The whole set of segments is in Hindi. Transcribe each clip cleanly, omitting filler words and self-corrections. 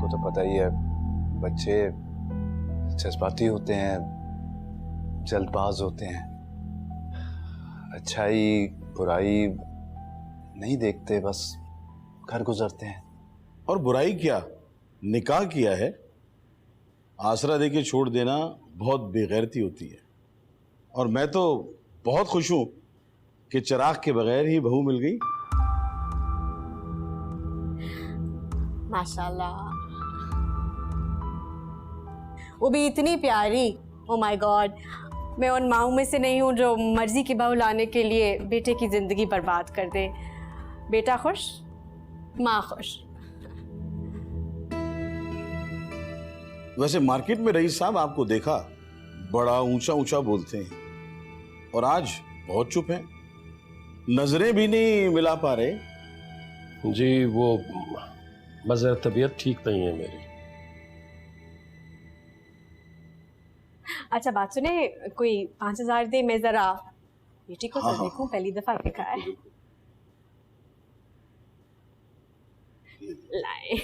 आपको तो पता ही है, बच्चे जज्बाती होते हैं, जल्दबाज होते हैं, अच्छाई बुराई नहीं देखते, बस घर गुजरते हैं। और बुराई क्या, निकाह किया है, आसरा देके छोड़ देना बहुत बेगैरती होती है। और मैं तो बहुत खुश हूं कि चिराग के बगैर ही बहू मिल गई। माशाल्लाह, वो भी इतनी प्यारी। ओ माय गॉड, मैं उन माओं में से नहीं हूँ जो मर्जी की बहू लाने के लिए बेटे की जिंदगी बर्बाद कर दे। बेटा खुश, माँ खुश। वैसे मार्केट में रईस साहब आपको देखा, बड़ा ऊंचा ऊंचा बोलते हैं और आज बहुत चुप हैं, नजरें भी नहीं मिला पा रहे। जी वो मज़र तबीयत ठीक नहीं है मेरी। अच्छा बात सुने, कोई 5,000 दे, मैं जरा बेटी को तो देखूं, पहली दफा देखा है। लाए,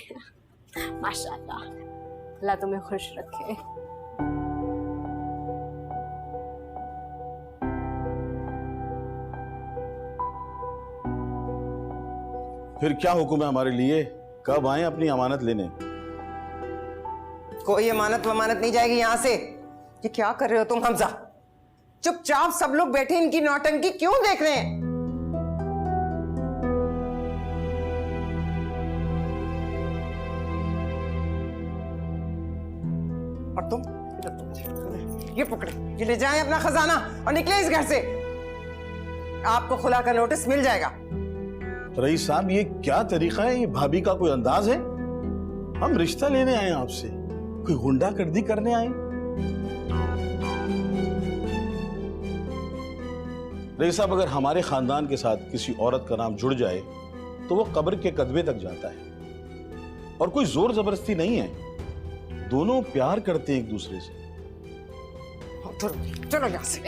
माशाल्लाह, अल्लाह तुम्हें खुश रखे। फिर क्या हुक्म है हमारे लिए, कब आए अपनी अमानत लेने? कोई अमानत वमानत नहीं जाएगी यहां से। ये क्या कर रहे हो तुम हमजा? चुपचाप सब लोग बैठे इनकी नौटंकी क्यों देख रहे हैं? और तुम ये पकड़े, ये ले जाएं अपना खजाना और निकले इस घर से। आपको खुला का नोटिस मिल जाएगा। रईस साहब ये क्या तरीका है, ये भाभी का कोई अंदाज है? हम रिश्ता लेने आए आपसे, कोई गुंडागर्दी करने आए? रईस साहब, अगर हमारे खानदान के साथ किसी औरत का नाम जुड़ जाए तो वो कब्र के कदबे तक जाता है। और कोई जोर जबरदस्ती नहीं है, दोनों प्यार करते हैं एक दूसरे से। चलो यहां से।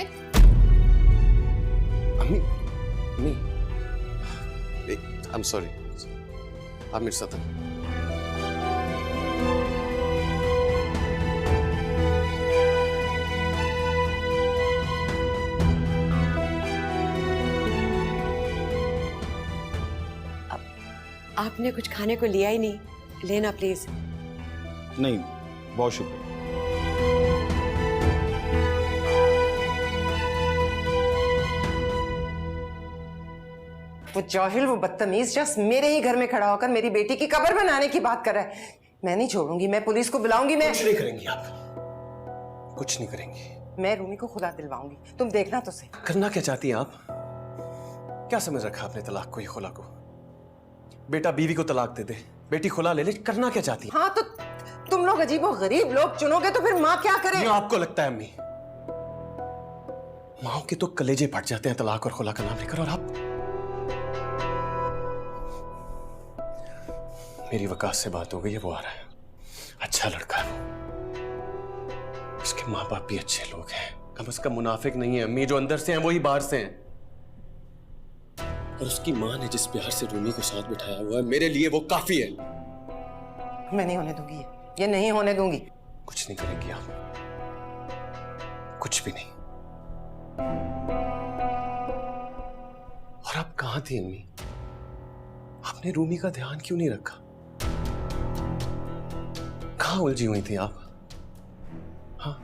अम्मी, अम्मी, I'm sorry. आप मेरे साथ हैं। आपने कुछ खाने को लिया ही नहीं, लेना प्लीज। नहीं, बहुत शुक्रिया। वो जाहिल, वो बदतमीज शख्स मेरे ही घर में खड़ा होकर मेरी बेटी की कब्र बनाने की बात कर रहा है। मैं नहीं छोड़ूंगी, मैं पुलिस को बुलाऊंगी। मैं कुछ नहीं करेंगी आप, कुछ नहीं करेंगी। मैं रूमी को खुला दिलवाऊंगी, तुम देखना तो सही। करना क्या चाहती हैं आप? क्या समझ रखा आपने तलाक को, ये खुला को? बेटा बीवी को तलाक दे दे, बेटी खुला ले ले, करना क्या चाहती हैं? हाँ तो तुम लोग अजीबो गरीब लोग चुनोगे तो फिर माँ क्या करे? ये आपको लगता है अम्मी? माओ के तो कलेजे फट जाते हैं तलाक और खुला का नाम लेकर, और आप? मेरी वकास से बात हो गई है, वो आ रहा है। अच्छा लड़का है वो, उसके माँ बाप भी अच्छे लोग हैं, कम से कम मुनाफिक नहीं है अम्मी। जो अंदर से हैं वही बाहर से हैं। और उसकी माँ ने जिस प्यार से रूमी को साथ बिठाया हुआ है, मेरे लिए वो काफी है। मैं नहीं होने दूंगी ये नहीं होने दूंगी। कुछ नहीं करेंगी आप, कुछ भी नहीं। और आप कहां थी अम्मी? आपने रूमी का ध्यान क्यों नहीं रखा? कहां उलझी हुई थी आप? हाँ,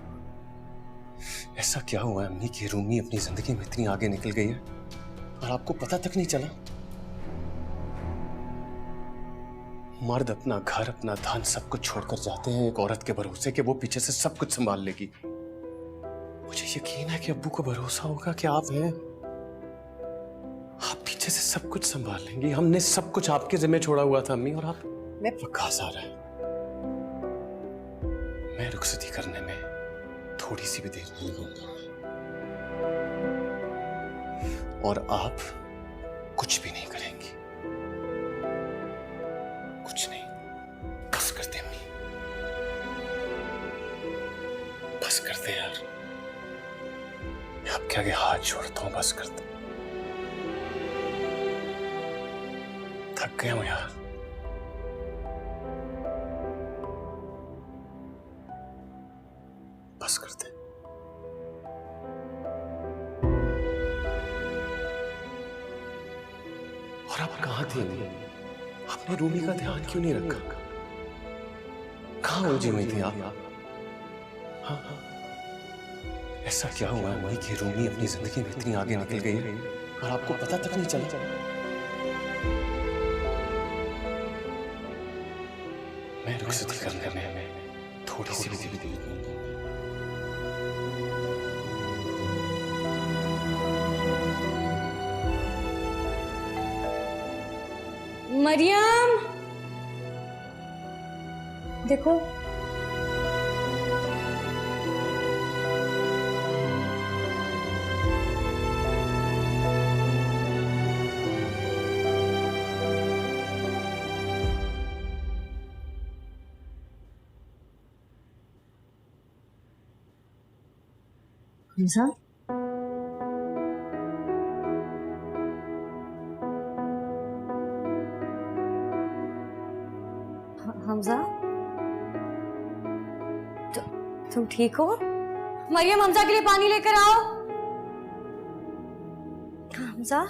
ऐसा क्या हुआ अम्मी कि रूमी अपनी जिंदगी में इतनी आगे निकल गई है और आपको पता तक नहीं चला? मर्द अपना घर, अपना धन सब कुछ छोड़कर जाते हैं एक औरत के भरोसे कि वो पीछे से सब कुछ संभाल लेगी। मुझे यकीन है कि अब्बू को भरोसा होगा कि आप हैं, आप पीछे से सब कुछ संभाल लेंगी। हमने सब कुछ आपके जिम्मे छोड़ा हुआ था अम्मी, और आप? मैं वकास आ रहा है, मैं रुखसती करने में थोड़ी सी भी देर नहीं लगाऊंगा, और आप कुछ भी नहीं करेंगी, कुछ नहीं। बस करते अम्मी, बस करते यार, मैं आपके आगे हाथ जोड़ता हूं, बस करते। थक गया हूं यार, और आप कहाँ थी अम्मी? आपने रूमी का ध्यान क्यों नहीं रखा? कहाँ उलझी हुई थी आप? हाँ हाँ, ऐसा क्या हुआ अम्मी कि रूमी अपनी जिंदगी में इतनी आगे निकल गई है और आपको पता तक नहीं चला? मैं रुखसती करने में थोड़ी सी भी देरी नहीं करूंगा। मरियम, देखो हमजा, हमजा, तुम ठीक हो? मरियम, हमजा के लिए पानी लेकर आओ। हमजा,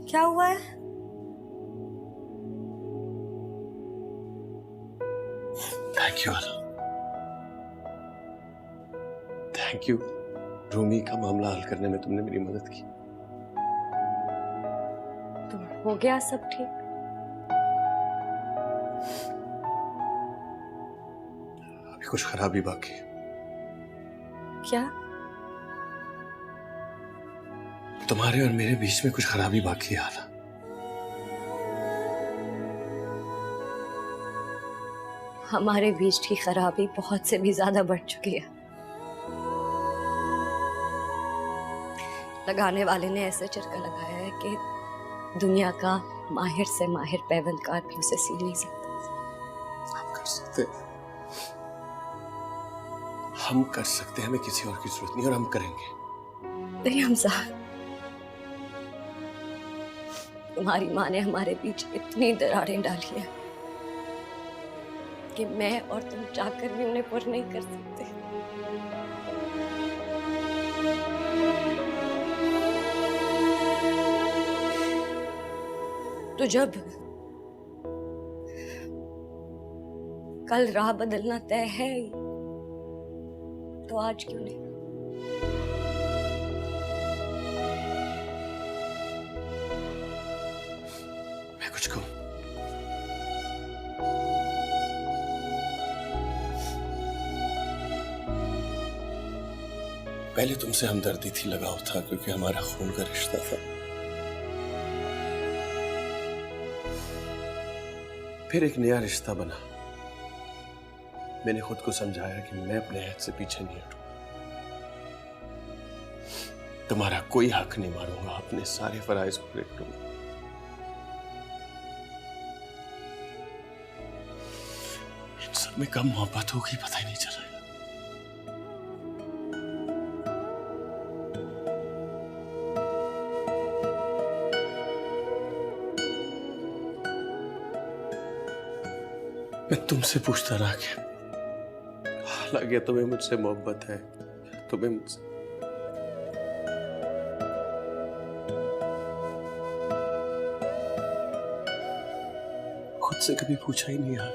क्या हुआ है? थैंक यू आला, थैंक यू। रूमी का मामला हल करने में तुमने मेरी मदद की। तो हो गया सब ठीक? अभी कुछ खराबी बाकी है। क्या? तुम्हारे और मेरे बीच में कुछ खराबी बाकी है आला। हमारे बीच की खराबी बहुत से भी ज्यादा बढ़ चुकी है। लगाने वाले ने ऐसे चरका लगाया है कि दुनिया का माहिर से माहिर पैवंदकार भी उसे सी नहीं सकता। हम कर सकते, हम कर सकते, हमें किसी और की जरूरत नहीं और हम करेंगे। नहीं हमजा, तुम्हारी माँ ने हमारे बीच इतनी दरारें डाली हैं कि मैं और तुम चाहकर भी उन्हें पूरा नहीं कर सकते। तो जब कल राह बदलना तय है तो आज क्यों नहीं? मैं कुछ कहूं? पहले तुमसे हमदर्दी थी, लगाव था, क्योंकि हमारा खून का रिश्ता था। फिर एक नया रिश्ता बना। मैंने खुद को समझाया कि मैं अपने हद से पीछे नहीं हटूं। तुम्हारा कोई हक नहीं मारूंगा, अपने सारे फराइज को पूरे करूंगा। इन सब में कम मोहब्बत होगी, पता ही नहीं चला। मैं तुमसे पूछता रहा कि हालांकि तुम्हें मुझसे मोहब्बत है, तुम्हें मुझसे खुद से कभी पूछा ही नहीं यार।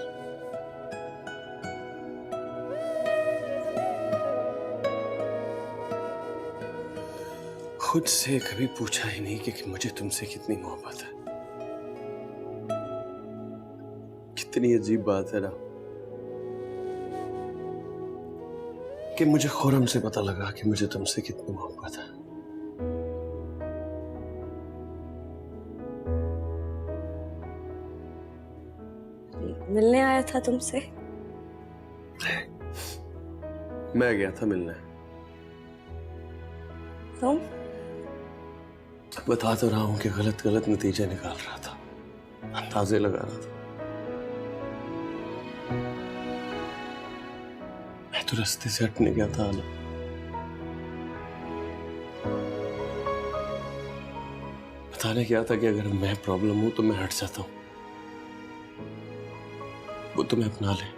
खुद से कभी पूछा ही नहीं कि मुझे तुमसे कितनी मोहब्बत है। कितनी अजीब बात है ना कि मुझे खुरम से पता लगा कि मुझे तुमसे कितनी मोहब्बत है। मिलने आया था तुमसे। मैं गया था मिलने। तुम? बता तो रहा हूं कि गलत गलत नतीजे निकाल रहा था, अंदाजे लगा रहा था। मैं तो रास्ते से हटने गया था आला। बताने क्या था कि अगर मैं प्रॉब्लम हूं तो मैं हट जाता हूं, वो तुम्हें अपना ले।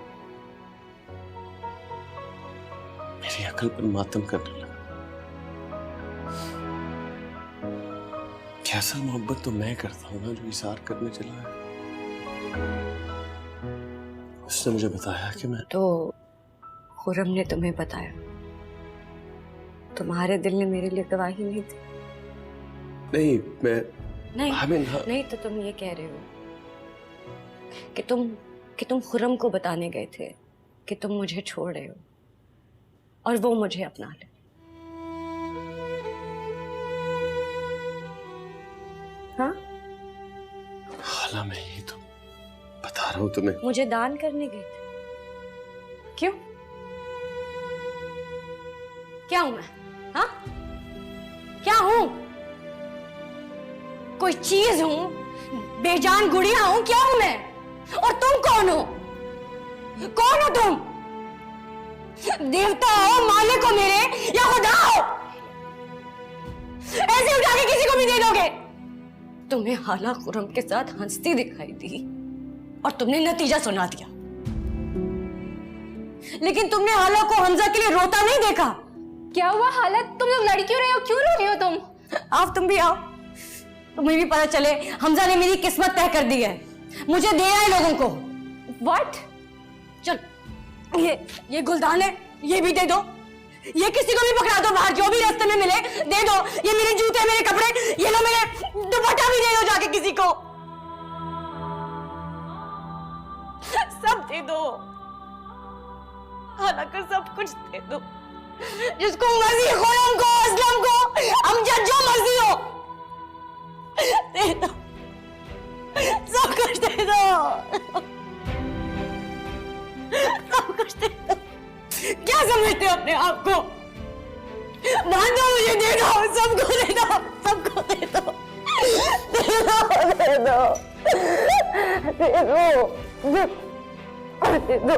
मेरी अकल पर मातम करने लगा। असल मोहब्बत तो मैं करता हूँ ना, जो इशार करने चला है। उसने मुझे बताया कि मैं तो खुरम ने तुम्हें बताया? तुम्हारे दिल ने मेरे लिए गवाही नहीं दी? नहीं, मैं नहीं हमें नहीं, तो तुम ये कह रहे हो कि तुम खुरम को बताने गए थे कि तुम मुझे छोड़ रहे हो और वो मुझे अपना ले। हाँ, हाला मैं यही तो बता रहा हूँ तुम्हें। मुझे दान करने गए थे। क्यों? क्या हूं मैं? हाँ, क्या हूं? कोई चीज हूं? बेजान गुड़िया हूं? क्या हूं मैं? और तुम कौन हो? कौन हो तुम? देवता हो, मालिक हो मेरे, या खुदा हो? ऐसे उठा के किसी को भी दे दोगे? तुम्हें हाला खुरम के साथ हंसती दिखाई दी और तुमने नतीजा सुना दिया, लेकिन तुमने हाला को हमजा के लिए रोता नहीं देखा। क्या हुआ हाला? तुम लोग लड़ क्यों रहे हो? क्यों रो रही हो तुम? आप तुम भी आओ, तुम्हें भी पता चले हमजा ने मेरी किस्मत तय कर दी है। मुझे देना है लोगों को। व्हाट? चल, ये गुलदान है, ये भी दे दो। ये किसी को भी पकड़ा दो बाहर, जो भी रास्ते में मिले दे दो। ये मेरे जूते, मेरे कपड़े, ये लो, मेरे दुपट्टा भी दे दो जाके किसी को। सब दे दो, हालांकि सब कुछ दे दो। जिसको मर्जी, खुरम को, असलम को, अमजद, जो मर्जी हो दे दो, सब कुछ दे दो, सब कुछ दे दो। क्या समझते हो अपने आप को? बांधो, मुझे दे दो, सबको दे दो, सबको दे दो, दे दो, दे दो, दे दो, दे दो।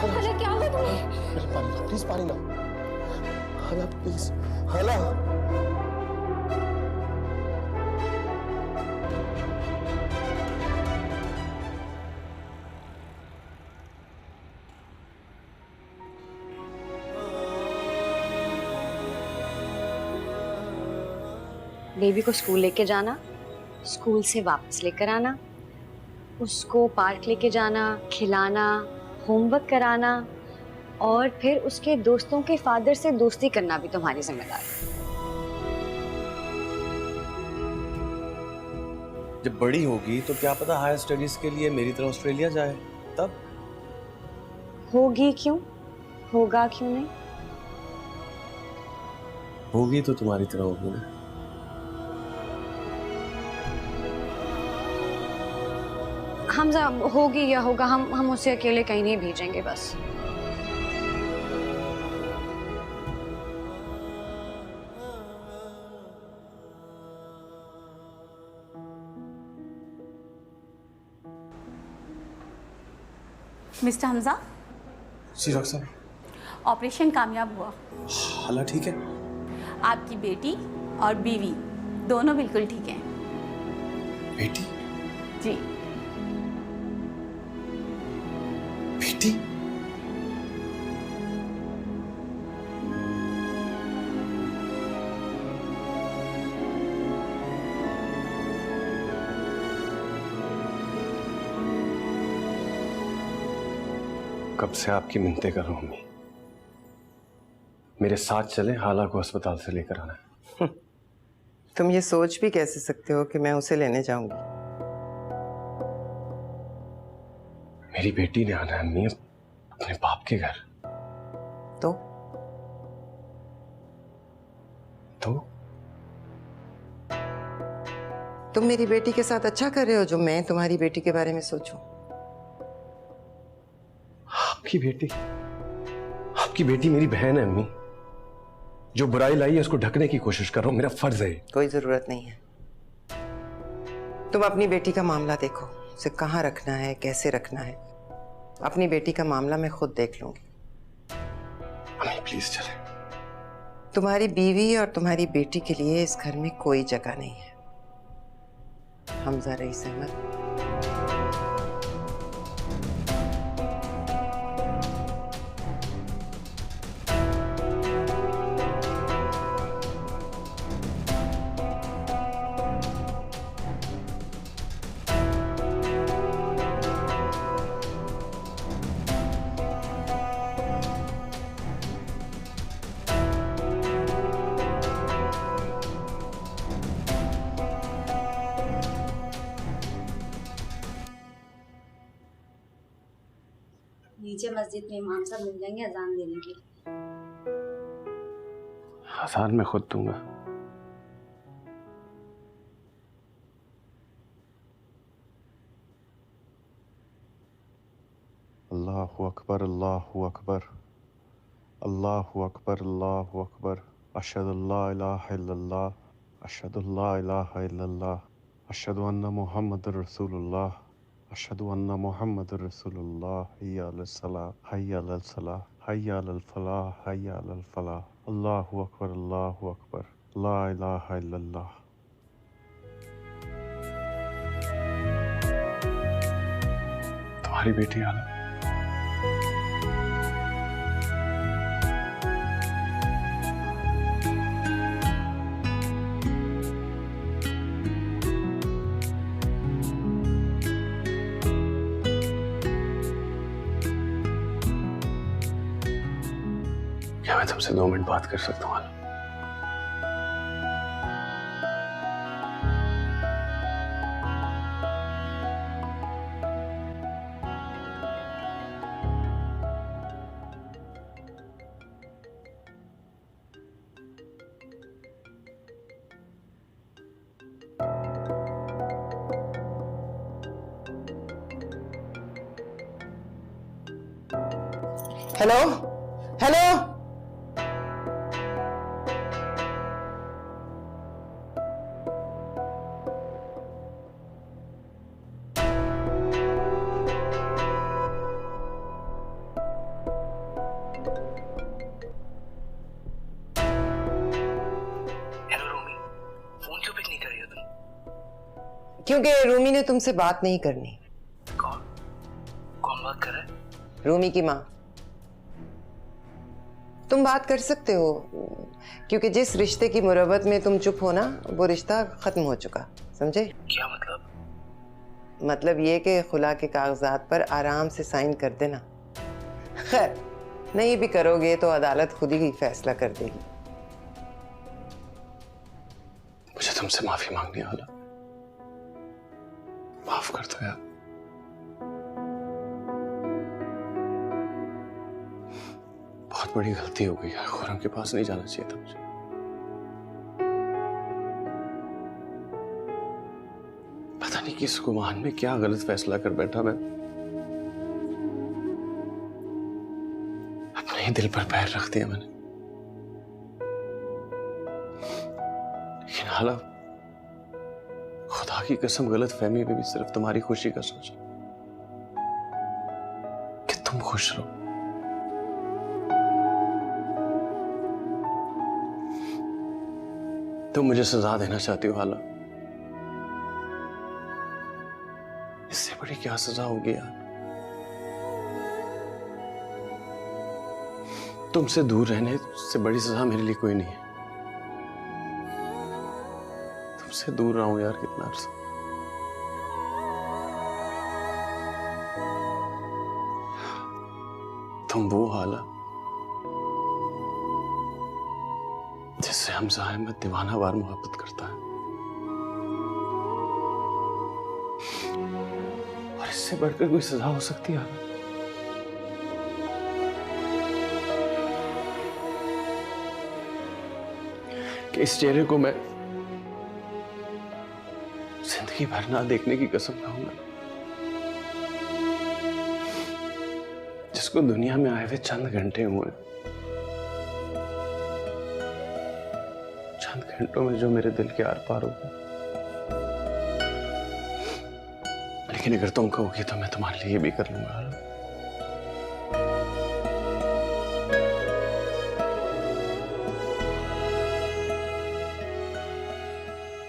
हाला क्या हुआ तुम्हें? प्लीज पानी ला। हाला प्लीज, हाला। बेबी को स्कूल लेके जाना, स्कूल से वापस लेकर आना, उसको पार्क लेके जाना, खिलाना, होमवर्क कराना और फिर उसके दोस्तों के फादर से दोस्ती करना भी तुम्हारी जिम्मेदारी है। जब बड़ी होगी तो क्या पता हायर स्टडीज के लिए मेरी तरह ऑस्ट्रेलिया जाए, तब होगी क्यों? होगा क्यों नहीं? होगी तो तुम्हारी तरह होगी ना। हमजा, होगी या होगा, हम उसे अकेले कहीं नहीं भेजेंगे बस। मिस्टर हमजा, जी डॉक्टर साहब। ऑपरेशन कामयाब हुआ। हाला ठीक है? आपकी बेटी और बीवी दोनों बिल्कुल ठीक हैं। बेटी? जी। बेटी? कब से आपकी मिन्नतें कर रहा हूं अम्मी, मेरे साथ चले, हाला को अस्पताल से लेकर आना है। तुम ये सोच भी कैसे सकते हो कि मैं उसे लेने जाऊंगी? मेरी बेटी ने आना है अम्मी, अपने बाप के घर। तो तुम मेरी बेटी के साथ अच्छा कर रहे हो जो मैं तुम्हारी बेटी के बारे में सोचूं? आपकी बेटी मेरी बहन है अम्मी। जो बुराई लाई है उसको ढकने की कोशिश कर रहा हूं, मेरा फर्ज है। कोई जरूरत नहीं है। तुम अपनी बेटी का मामला देखो, उसे कहाँ रखना है, कैसे रखना है। अपनी बेटी का मामला मैं खुद देख लूंगी। अम्मी प्लीज चले। तुम्हारी बीवी और तुम्हारी बेटी के लिए इस घर में कोई जगह नहीं है। हमजा रईस अहमद। नीचे मस्जिद में इमाम साहब मिल जाएंगे अजान देने के लिए। अजान मैं खुद दूंगा। अल्लाहु अकबर, अल्लाहु अकबर, अल्लाहु अकबर, अल्लाहु अकबर। अशहदु अल्ला इलाहा इल्लल्लाह, अशहदु अल्ला इलाहा इल्लल्लाह, अशहदु अन्ना मुहम्मदुर रसूलुल्लाह, अशहदु अन्ना मुहम्मदुर रसूलुल्लाह। हय्या अलस सलाह, हय्या अलस सलाह, हय्या अलल फलाह, हय्या अलल फलाह। अल्लाहु अकबर, अल्लाहु अकबर, ला इलाहा इल्लल्लाह। तुम्हारी बेटी आला क्या मैं तुमसे 2 मिनट बात कर सकता हूँ? हेलो हेलो, क्योंकि रूमी ने तुमसे बात नहीं करनी। कौन बात कर रहा है? रूमी की माँ। तुम बात कर सकते हो, क्योंकि जिस रिश्ते की मुरब्बत में तुम चुप हो ना, वो रिश्ता खत्म हो चुका। समझे? क्या मतलब? मतलब ये कि खुला के कागजात पर आराम से साइन कर देना। खैर, नहीं भी करोगे तो अदालत खुद ही फैसला कर देगी। मुझे तुमसे माफी मांगनी है आला, माफ कर दो यार। बहुत बड़ी गलती हो गई यार, खुरम के पास नहीं जाना चाहिए था मुझे। पता नहीं किस गुमान में क्या गलत फैसला कर बैठा मैं। अपने ही दिल पर पैर रख दिया मैंने। लेकिन हाला, खुदा की कसम गलत फहमी में भी सिर्फ तुम्हारी खुशी का सोचा कि तुम खुश रहो। तुम मुझे सजा देना चाहती हो हाला, इससे बड़ी क्या सजा होगी यार। तुमसे दूर रहने से बड़ी सजा मेरे लिए कोई नहीं है। तुमसे दूर रहा हूं यार कितना अर्सा। तुम वो हाला जिससे हमजा अहमद दीवाना वार मोहब्बत करता है, और इससे बढ़कर कोई सजा हो सकती है हाला? कि इस चेहरे को मैं जिंदगी भर ना देखने की कसम खाऊंगा, जिसको दुनिया में आए हुए चंद घंटे हुए, चंद घंटों में जो मेरे दिल के आर पार हो गए। लेकिन अगर तुम कहोगी तो मैं तुम्हारे लिए भी कर लूंगा।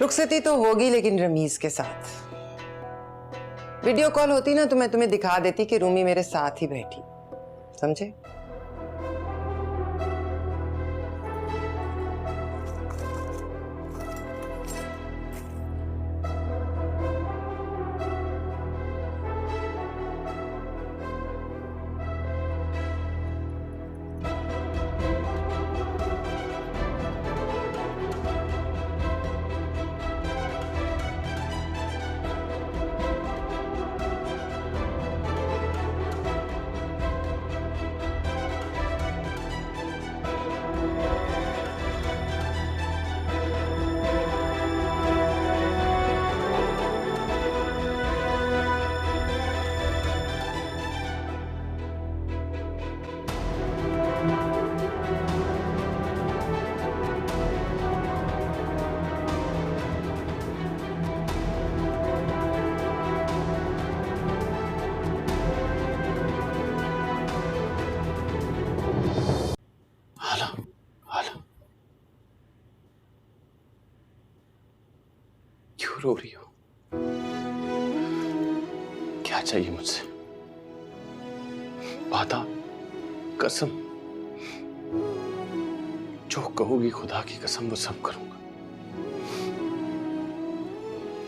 रुखसती तो होगी, लेकिन रमीज के साथ। वीडियो कॉल होती ना तो मैं तुम्हें दिखा देती कि रूमी मेरे साथ ही बैठी। समझे? क्यों रो रही हो? क्या चाहिए मुझसे? वादा, कसम, जो कहोगी खुदा की कसम वो सब करूंगा।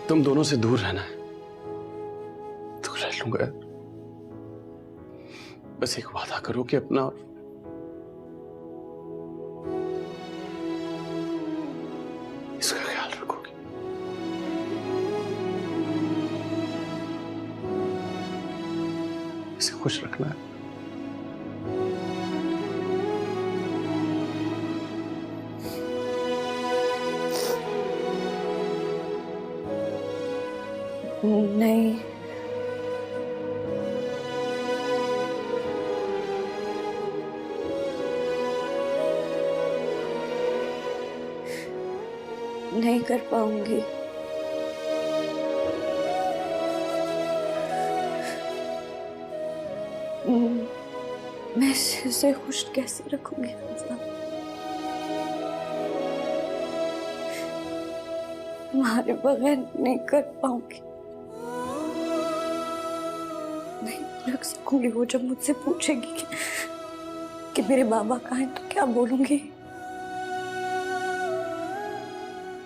तुम दोनों से दूर रहना है तो रह लूंगा यार। बस एक वादा करो कि अपना इसका ख्याल रखोगे। इसे खुश रखना है। नहीं, नहीं कर पाऊंगी। मैं इसे खुश कैसे रखूंगी हमजा? तुम्हारे बगैर नहीं कर पाऊंगी, नहीं रख सकूंगी। वो जब मुझसे पूछेगी कि मेरे बाबा कहाँ हैं तो क्या बोलूंगी,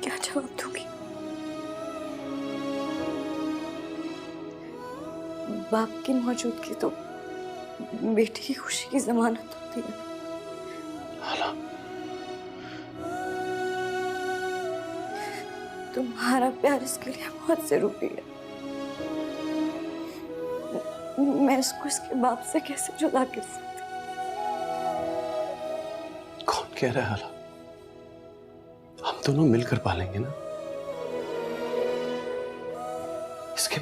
क्या जवाब दूंगी? बाप की मौजूदगी तो बेटी की खुशी की जमानत होती है। हाला, तुम्हारा प्यार इसके लिए बहुत जरूरी है। मैं इसको इसके बाप से कैसे जुदा कर सकती? कौन कह रहा है हाला? हम दोनों मिलकर पालेंगे ना। इसके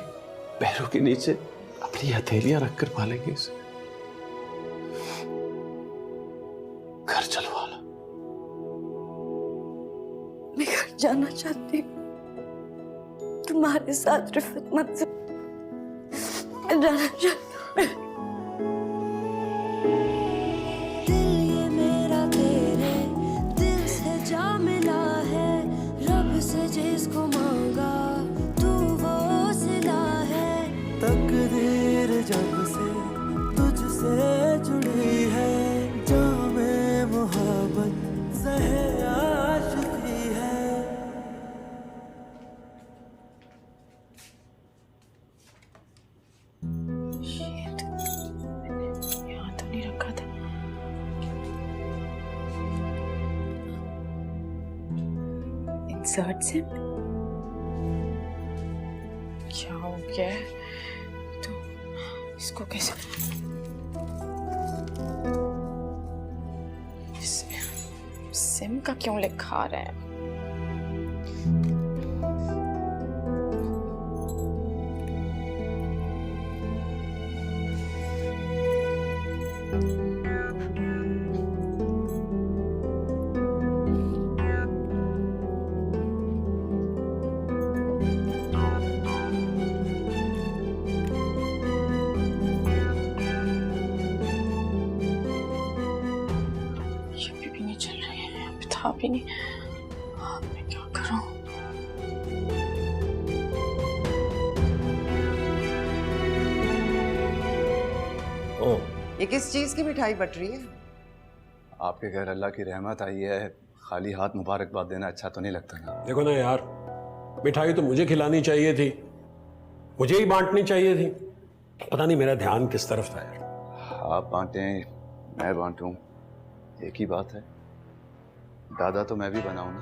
पैरों के नीचे अपनी हथेलियां रखकर पालेंगे इसे। घर चलो हाला। मैं घर जाना चाहती हूँ तुम्हारे साथ। रिफत मत से जाना चाहती हूँ। दिल ये मेरा तेरे दिल से जा मिला है, रब से जिसको मांगा तू वो सिला है। तकदीर जब से तुझसे जुड़ी है, जामे मोहब्बत ज़हे आशिकी है। यहाँ तो नहीं रखा था। इंसर्ट से क्या हो गया है? तो इसको कैसे इसमें सिम का क्यों लिखा रहा है? था भी नहीं। मैं क्या करूं? ये किस चीज की मिठाई बट रही है? आपके घर अल्लाह की रहमत आई है, खाली हाथ मुबारकबाद देना अच्छा तो नहीं लगता ना। देखो ना यार, मिठाई तो मुझे खिलानी चाहिए थी, मुझे ही बांटनी चाहिए थी। पता नहीं मेरा ध्यान किस तरफ था यार। आप बांटें मैं बांटूं एक ही बात है। दादा तो मैं भी बनाऊं ना।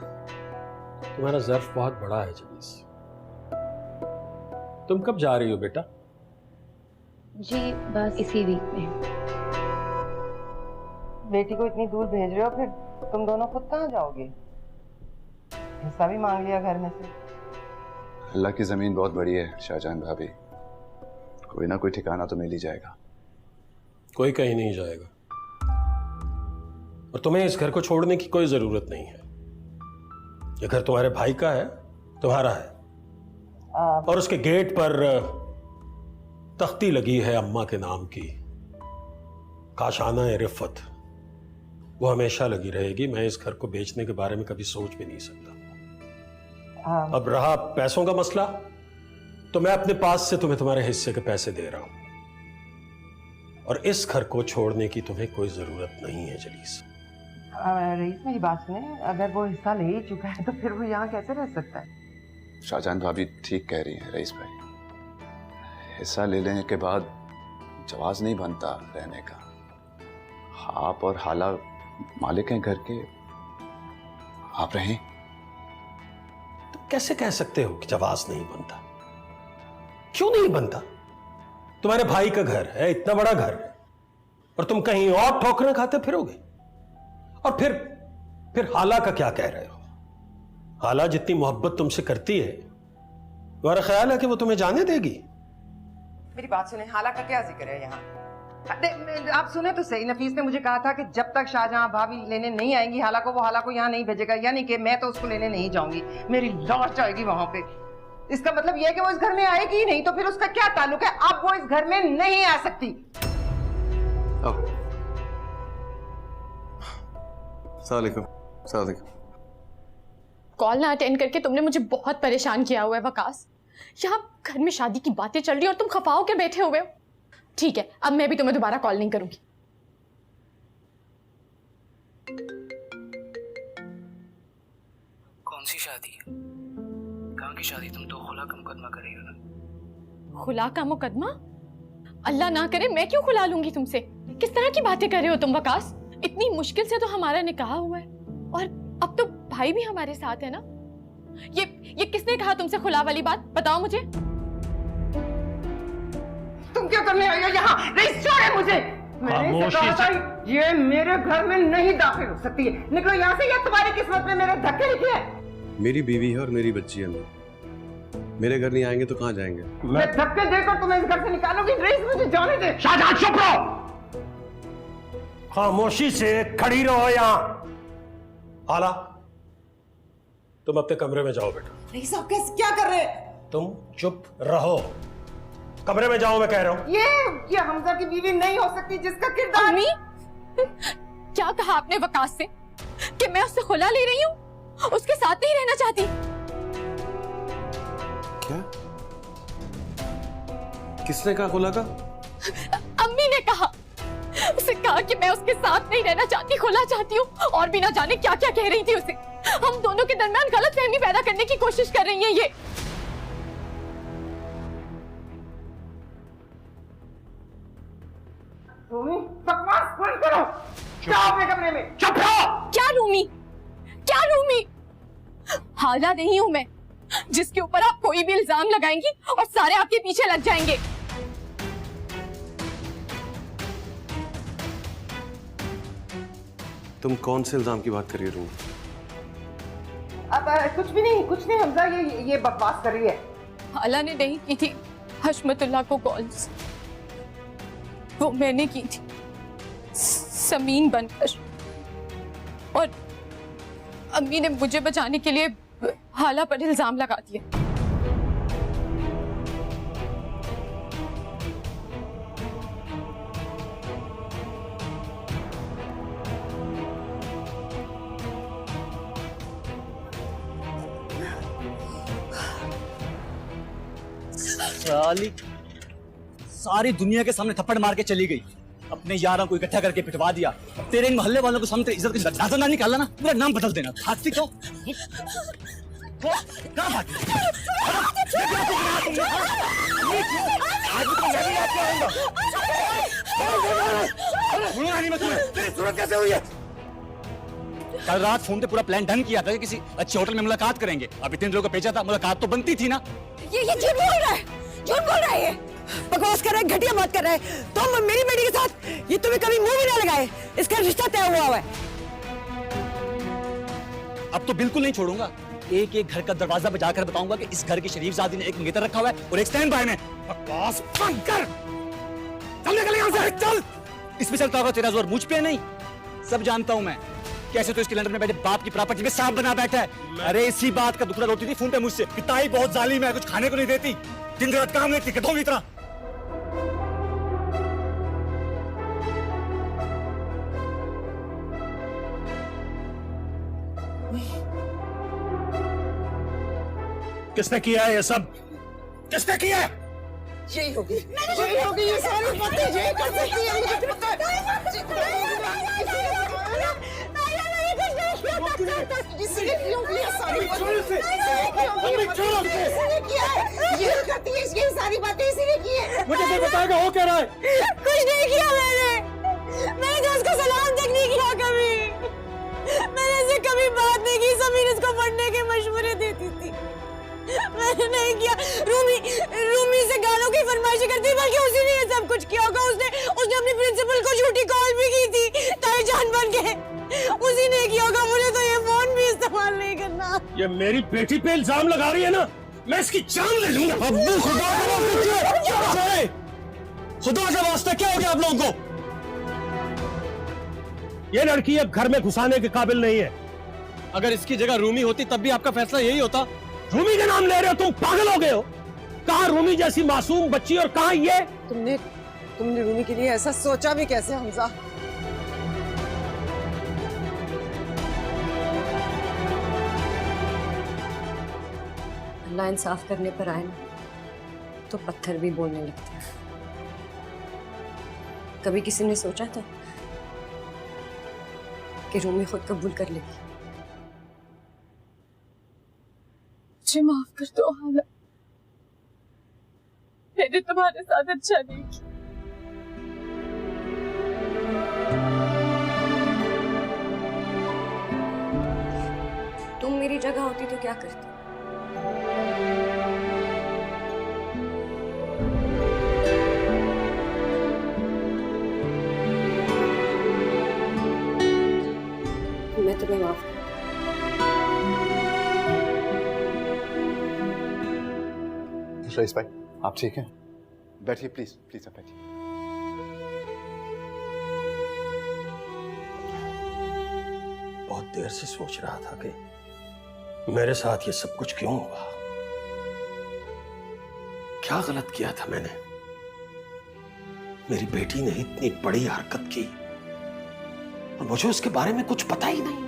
तुम्हारा ज़र्फ बहुत बड़ा है जमीस। तुम कब जा रही हो बेटा? जी बस इसी वीक में। बेटी को इतनी दूर भेज रहे हो, फिर तुम दोनों खुद कहाँ जाओगे? हिस्सा भी मांग लिया घर में से। अल्लाह की जमीन बहुत बड़ी है शाहजहान भाभी, कोई ना कोई ठिकाना तो मिल ही जाएगा। कोई कहीं नहीं जाएगा और तुम्हें इस घर को छोड़ने की कोई जरूरत नहीं है। ये घर तुम्हारे भाई का है, तुम्हारा है। और उसके गेट पर तख्ती लगी है अम्मा के नाम की, काशाना रिफत। वो हमेशा लगी रहेगी। मैं इस घर को बेचने के बारे में कभी सोच भी नहीं सकता। अब रहा पैसों का मसला, तो मैं अपने पास से तुम्हें तुम्हारे हिस्से के पैसे दे रहा हूं, और इस घर को छोड़ने की तुम्हें कोई जरूरत नहीं है जलीस। रईस मेरी बात सुने, अगर वो हिस्सा ले ही चुका है तो फिर वो यहाँ कैसे रह सकता है? शाहजहान भाभी ठीक कह रही हैं रईस भाई, हिस्सा ले लेने के बाद जवाज नहीं बनता रहने का। आप और हाला मालिक हैं घर के, आप रहें। तो कैसे कह सकते हो कि जवाज नहीं बनता? क्यों नहीं बनता? तुम्हारे भाई का घर है, इतना बड़ा घर है, और तुम कहीं और ठोकरें खाते फिरोगे। और फिर हाला का क्या कह रहे हो? हाला जितनी मोहब्बत तुमसे करती है, तुम्हारा ख्याल है कि वो तुम्हें जाने देगी? मेरी बात सुने, हाला का क्या जिक्र है यहाँ? आप सुने तो सही, नफीस ने मुझे कहा था कि जब तक शाहजहां भाभी लेने नहीं आएंगी हाला को, वो हाला को यहाँ नहीं भेजेगा, यानी कि मैं तो उसको लेने नहीं जाऊंगी, मेरी लाश जाएगी वहां पे। इसका मतलब यह है कि वो इस घर में आएगी ही नहीं, तो फिर उसका क्या ताल्लुक है? अब वो इस घर में नहीं आ सकती। कॉल ना अटेंड करके तुमने मुझे बहुत परेशान किया हुआ है वकास। यहाँ घर में शादी की बातें चल रही है और तुम खफा होकर बैठे हुए हो। ठीक है, अब मैं भी तुम्हें दोबारा कॉल नहीं करूंगी। कौन सी शादी? कहाँ की शादी? तुम तो खुला का मुकदमा कर रही हो ना। खुला का मुकदमा? अल्लाह ना करे, मैं क्यों खुला लूंगी तुमसे? किस तरह की बातें कर रहे हो तुम वकास? इतनी मुश्किल से तो हमारा निकाह हुआ है, और अब तो भाई भी हमारे साथ है ना। ये किसने कहा तुमसे खुला वाली बात? बताओ मुझे। तुम क्या करने आई हो यहाँ? रईस छोड़े मुझे। मैंने इसे कहा था ये मेरे घर में नहीं दाखिल हो सकती है। निकलो यहाँ से, या तुम्हारी किस्मत में मेरे धक्के लिखे हैं। मेरी बीवी है और मेरी बच्ची है, मेरे घर नहीं आएंगे तो कहाँ जाएंगे? मैं धक्के देकर तुम्हें इस घर से निकालूंगी। रईस मुझे जाने दे। शाहजहां चुप रहो, खामोशी से खड़ी रहो यहाँ। हाला, तुम अपने कमरे में जाओ बेटा। रईस आप क्या कर रहे हैं? तुम चुप रहो, कमरे में जाओ मैं कह रहा हूं। ये हमजा की बीवी नहीं हो सकती जिसका किरदार। अम्मी, क्या कहा आपने वकास से कि मैं उससे खुला ले रही हूँ? उसके साथ नहीं रहना चाहती? क्या? किसने कहा खुला का? अम्मी ने कहा। उसे कहा कि मैं उसके साथ नहीं रहना चाहती, खुला चाहती हूँ, और भी ना जाने क्या क्या कह रही थी उसे। हम दोनों के दरमियान गलतफहमी पैदा करने की कोशिश कर रही है ये। बकवास बंद करो, जाओ अपने कमरे में। चुप रहो। क्या लूमी? क्या लूमी? हाला नहीं हूं मैं जिसके ऊपर आप कोई भी इल्जाम लगाएंगी और सारे आपके पीछे लग जाएंगे। तुम कौन से इल्जाम की बात कर रही हो? अब कुछ नहीं हमजा, ये बकवास कर रही है। हाला ने नहीं की थी हशमतुल्लाह को कॉल्स, वो मैंने की थी समीन बनकर, और अम्मी ने मुझे बचाने के लिए हाला पर इल्जाम लगा दिया। सारी दुनिया के सामने थप्पड़ मार के चली गई, अपने यारों को इकट्ठा करके पिटवा दिया। तेरे इन मोहल्ले वालों को सामने तेरी इज्जत का दाजा ना निकाला ना, पूरा नाम बदल देना। हाथी क्यों? क्या बात कैसे हुई है? कल रात फोन पे पूरा प्लान डन किया था कि किसी अच्छे होटल में मुलाकात करेंगे। अब इतने लोगों को भेजा था, मुलाकात तो बनती थी ना। ये झूठ बोल रहा है, झूठ बोल रहा है। ये बकवास कर रहा है, घटिया बात कर रहा है। तुम मेरी बेटी के साथ ये तुम्हें कभी मुंह भी ना लगाए, इसका रिश्ता तय हुआ है। अब तो बिल्कुल नहीं छोड़ूंगा। एक एक घर का दरवाजा बजाकर बताऊंगा कि इस घर की शरीफजादी ने एक मंगेतर रखा हुआ है और एक स्टैंड बाय में। बकवास बंद कर, चल निकल यहां से, चल। इसमें चलता होगा तेरा जोर, मुझ पे नहीं। सब जानता हूं मैं कैसे तो इसके लंदन में बैठे बाप की प्रॉपर्टी में सांप बना बैठा है। अरे इसी बात का दुखड़ा रोती थी फोन पे मुझसे, पिताई बहुत जालिम है, कुछ खाने को नहीं देती, दिन रात काम नहीं करती, गधों की तरह। किसने किया है ये सब? किसने किया है? यही होगी ये सारी बातें यही कर सकती है, मुझे पता किसी ने की होगी ये सारी यही करती है, ये सारी बातें इसी ने की है। मुझे तो बताएगा हो क्या रहा है? कुछ नहीं किया मैंने तो उसको सलाम तक नहीं किया कभी, मैंने इसे कभी बात नहीं की, समीर इसको पढ़ने के मशवरे देती थी, मैंने नहीं किया। रूमी से गालों की फरमाइश करती, बल्कि उसी ने ये सब कुछ किया होगा। उसने अपने प्रिंसिपल को झूठी कॉल भी की थी ताईजान बन के, उसी ने किया होगा। मुझे तो ये फोन भी इस्तेमाल नहीं करना। ये मेरी बेटी पे इल्जाम लगा रही है ना, मैं इसकी जान ले लूंगा। अब्बू खुदा से वास्ता क्या हो गया आप लोगों को? ये लड़की अब घर में घुसाने के काबिल नहीं है। अगर इसकी जगह रूमी होती तब भी आपका फैसला यही होता। रूमी के नाम ले रहे हो तुम? पागल हो गए हो? कहाँ रूमी जैसी मासूम बच्ची और कहाँ ये? तुमने रूमी के लिए ऐसा सोचा भी कैसे हमजा? अल्लाह इंसाफ करने पर आए ना तो पत्थर भी बोलने लगते हैं। कभी किसी ने सोचा था कि रूमी खुद कबूल कर लेगी? मुझे माफ कर दो हाला, मैंने तुम्हारे साथ अच्छा नहीं किया। तुम मेरी जगह होती तो क्या करती? मैं तुम्हें माफ कर। रईस भाई आप ठीक हैं? बैठिए प्लीज प्लीज आप बैठिए। बहुत देर से सोच रहा था कि मेरे साथ ये सब कुछ क्यों हुआ, क्या गलत किया था मैंने। मेरी बेटी ने इतनी बड़ी हरकत की और मुझे उसके बारे में कुछ पता ही नहीं।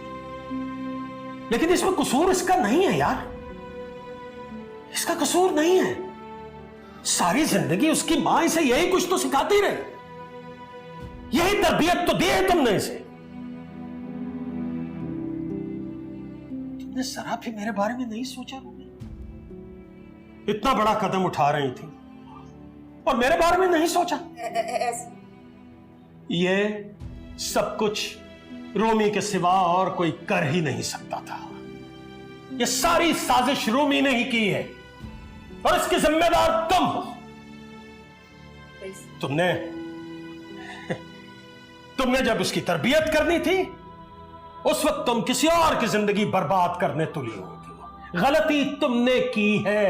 लेकिन इसमें कसूर इसका नहीं है यार, इसका कसूर नहीं है। सारी जिंदगी उसकी मां इसे यही कुछ तो सिखाती रही, यही तरबियत तो दी है तुमने इसे। तुमने जरा भी मेरे बारे में नहीं सोचा? इतना बड़ा कदम उठा रही थी और मेरे बारे में नहीं सोचा। ये सब कुछ रोमी के सिवा और कोई कर ही नहीं सकता था। ये सारी साजिश रोमी ने ही की है और इसकी जिम्मेदार तुम हो। तुमने जब उसकी तरबियत करनी थी उस वक्त तुम किसी और की जिंदगी बर्बाद करने तुली हुई थी। गलती तुमने की है।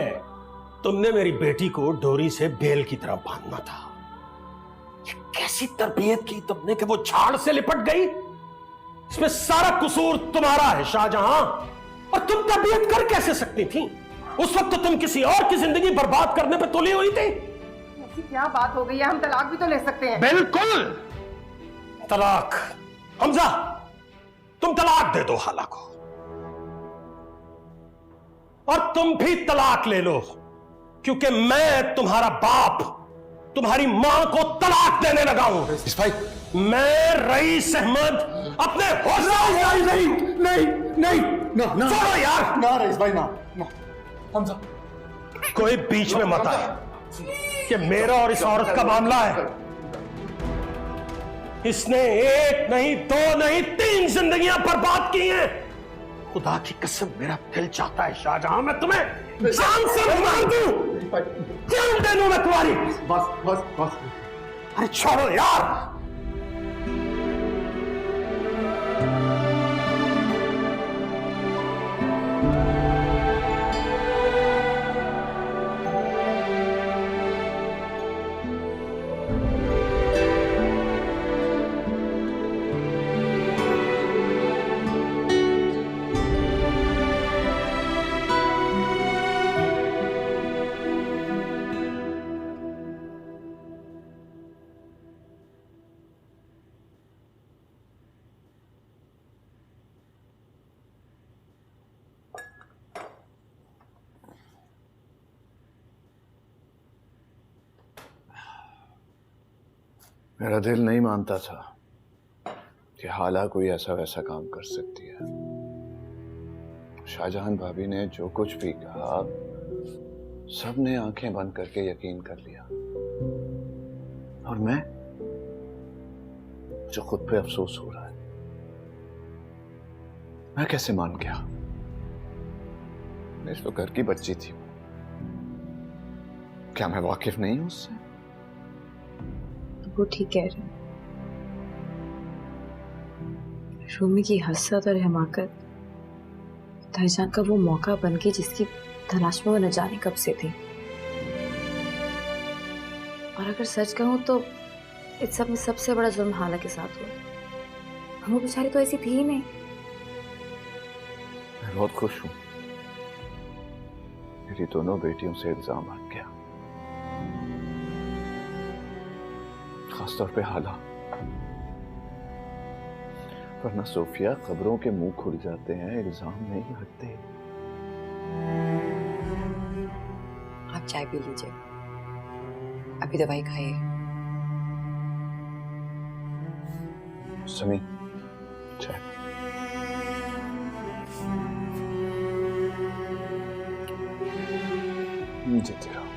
तुमने मेरी बेटी को डोरी से बेल की तरह बांधना था। ये कैसी तरबियत की तुमने कि वो झाड़ से लिपट गई? इसमें सारा कसूर तुम्हारा है शाहजहां। और तुम तरबियत कर कैसे सकती थी? उस वक्त तो तुम किसी और की जिंदगी बर्बाद करने पे तुली हुई थी। ऐसी क्या बात हो गई है? हम तलाक भी तो ले सकते हैं। बिल्कुल तलाक। हमजा तुम तलाक दे दो हाला को, और तुम भी तलाक ले लो, क्योंकि मैं तुम्हारा बाप तुम्हारी मां को तलाक देने लगा हूं। इस भाई मैं रईस अहमद अपने होश नहीं नहीं नहीं ना ना छोड़ो यार। ना रईस भाई ना ना हमजा कोई बीच में मत आए कि मेरा और इस औरत का मामला है। इसने एक नहीं, दो नहीं, 3 जिंदगियां बर्बाद की हैं। खुदा की कसम मेरा दिल चाहता है शाहजहां मैं तुम्हें जान से मार दूं, जान दे दूं मैं तुम्हारी। बस बस बस अरे छोड़ो यार। मेरा दिल नहीं मानता था कि हाला कोई ऐसा वैसा काम कर सकती है। शाहजहां भाभी ने जो कुछ भी कहा सबने आंखें बंद करके यकीन कर लिया, और मैं, मुझे खुद पे अफसोस हो रहा है। मैं कैसे मान गया? मेरी तो घर की बच्ची थी। क्या मैं वाकिफ नहीं हूं उससे? वो ठीक कह रहे हैं। रूमी की हसरत और हमाकत भाईजान का वो मौका बन गई जिसकी तलाश में वो न जाने कब से थी। और अगर सच कहूं तो इस सब में सबसे बड़ा जुल्म हाला के साथ हुआ। वो बेचारी तो ऐसी थी ही नहीं। मैं बहुत खुश हूं, मेरी दोनों बेटियों से इल्जाम हट गया, खासतौर पे हाला। वरना सोफिया, खबरों के मुंह खुल जाते हैं, इल्जाम नहीं हटते। आप चाय पी लीजिए, अभी दवाई खाइए। समी, चाय। जीते रहो।